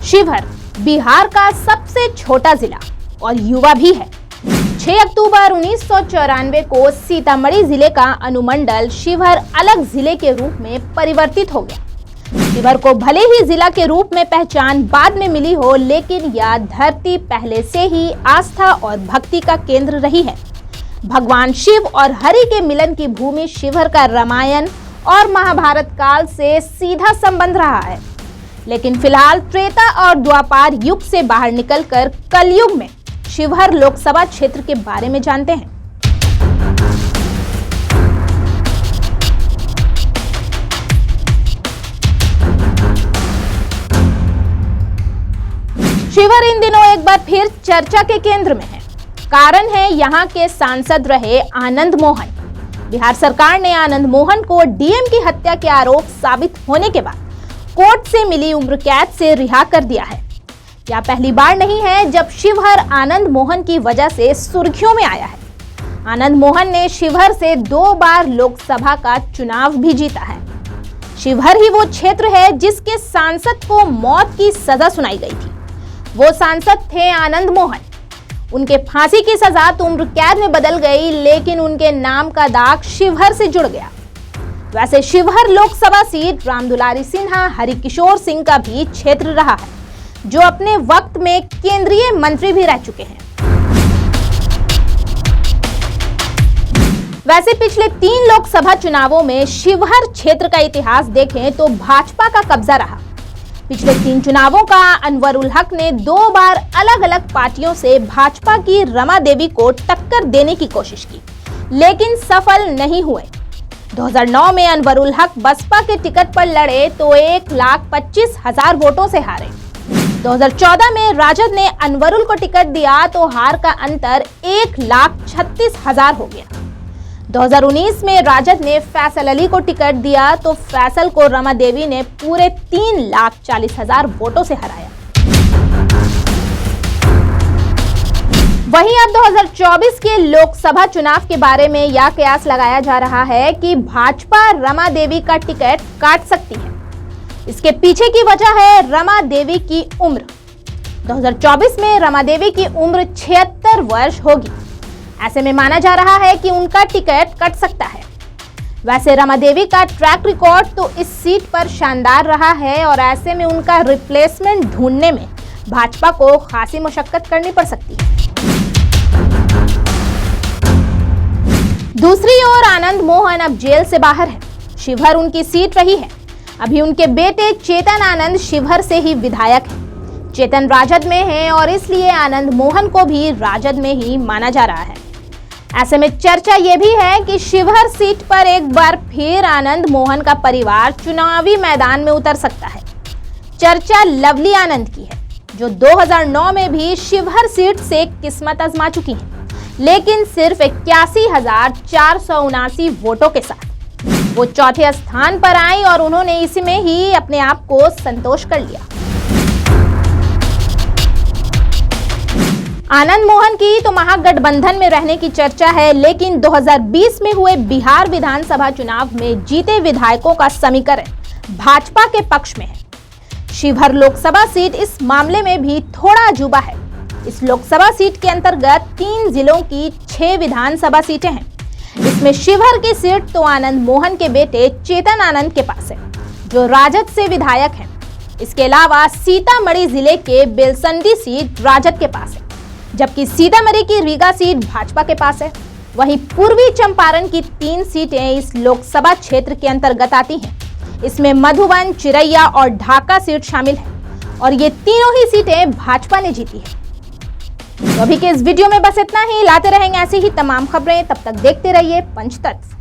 शिवहर बिहार का सबसे छोटा जिला और युवा भी है। 6 अक्टूबर 1994 को सीतामढ़ी जिले का अनुमंडल शिवहर अलग जिले के रूप में परिवर्तित हो गया। शिवहर को भले ही जिला के रूप में पहचान बाद में मिली हो, लेकिन यह धरती पहले से ही आस्था और भक्ति का केंद्र रही है। भगवान शिव और हरि के मिलन की भूमि शिवहर का रामायण और महाभारत काल से सीधा संबंध रहा है। लेकिन फिलहाल त्रेता और द्वापार युग से बाहर निकलकर कलयुग में शिवहर लोकसभा क्षेत्र के बारे में जानते हैं। शिवहर इन दिनों एक बार फिर चर्चा के केंद्र में है। कारण है यहाँ के सांसद रहे आनंद मोहन। बिहार सरकार ने आनंद मोहन को डीएम की हत्या के आरोप साबित होने के बाद कोर्ट से मिली उम्र कैद से रिहा कर दिया है। यह पहली बार नहीं है जब शिवहर आनंद मोहन की वजह से सुर्खियों में आया है। आनंद मोहन ने शिवहर से 2 बार लोकसभा का चुनाव भी जीता है। शिवहर ही वो क्षेत्र है जिसके सांसद को मौत की सजा सुनाई गई थी। वो सांसद थे आनंद मोहन। उनके फांसी की सजा तो उम्र कैद में बदल गई, लेकिन उनके नाम का दाग शिवहर से जुड़ गया। वैसे शिवहर लोकसभा सीट रामदुलारी सिन्हा हरिकिशोर सिंह का भी क्षेत्र रहा है, जो अपने वक्त में केंद्रीय मंत्री भी रह चुके हैं। वैसे पिछले 3 लोकसभा चुनावों में शिवहर क्षेत्र का इतिहास देखें तो भाजपा का कब्जा रहा। पिछले 3 चुनावों का अनवर उल हक ने 2 बार अलग अलग पार्टियों से भाजपा की रमा देवी को टक्कर देने की कोशिश की, लेकिन सफल नहीं हुए। 2009 में अनवर उल हक बसपा के टिकट पर लड़े तो 1,25,000 वोटों से हारे। 2014 में राजद ने अनवरुल को टिकट दिया तो हार का अंतर 1,36,000 हो गया। 2019 में राजद ने फैसल अली को टिकट दिया तो फैसल को रमा देवी ने पूरे 3,40,000 वोटों से हराया। वहीं अब 2024 के लोकसभा चुनाव के बारे में यह कयास लगाया जा रहा है कि भाजपा रमा देवी का टिकट काट सकती है। इसके पीछे की वजह है रमा देवी की उम्र। 2024 में रमा देवी की उम्र 76 वर्ष होगी। ऐसे में माना जा रहा है कि उनका टिकट कट सकता है। वैसे रमा देवी का ट्रैक रिकॉर्ड तो इस सीट पर शानदार रहा है और ऐसे में उनका रिप्लेसमेंट ढूंढने में भाजपा को खासी मशक्कत करनी पड़ सकती है। दूसरी ओर आनंद मोहन अब जेल से बाहर है। शिवहर उनकी सीट रही है। अभी उनके बेटे चेतन आनंद शिवहर से ही विधायक हैं। चेतन राजद में हैं और इसलिए आनंद मोहन को भी राजद में ही माना जा रहा है। ऐसे में चर्चा यह भी है कि शिवहर सीट पर एक बार फिर आनंद मोहन का परिवार चुनावी मैदान में उतर सकता है। चर्चा लवली आनंद की है, जो 2009 में भी शिवहर सीट से किस्मत आजमा चुकी हैं, लेकिन सिर्फ 81,479 वोटों के साथ वो चौथे स्थान पर आई और उन्होंने इसमें ही अपने आप को संतोष कर लिया। आनंद मोहन की तो महागठबंधन में रहने की चर्चा है, लेकिन 2020 में हुए बिहार विधानसभा चुनाव में जीते विधायकों का समीकरण भाजपा के पक्ष में है। शिवहर लोकसभा सीट इस मामले में भी थोड़ा अजूबा है। इस लोकसभा सीट के अंतर्गत 3 जिलों की 6 विधानसभा सीटें हैं। इसमें शिवहर की सीट तो आनंद मोहन के बेटे चेतन आनंद के पास है, जो राजद से विधायक हैं। इसके अलावा सीतामढ़ी जिले के बेलसंडी सीट राजद के पास है, जबकि सीतामढ़ी की रीगा सीट भाजपा के पास है। वहीं पूर्वी चंपारण की 3 सीटें इस लोकसभा क्षेत्र के अंतर्गत आती हैं। इसमें मधुबन, चिरैया और ढाका सीट शामिल है और ये तीनों ही सीटें भाजपा ने जीती है। तो अभी के इस वीडियो में बस इतना ही। लाते रहेंगे ऐसी ही तमाम खबरें। तब तक देखते रहिए पंचतत्व।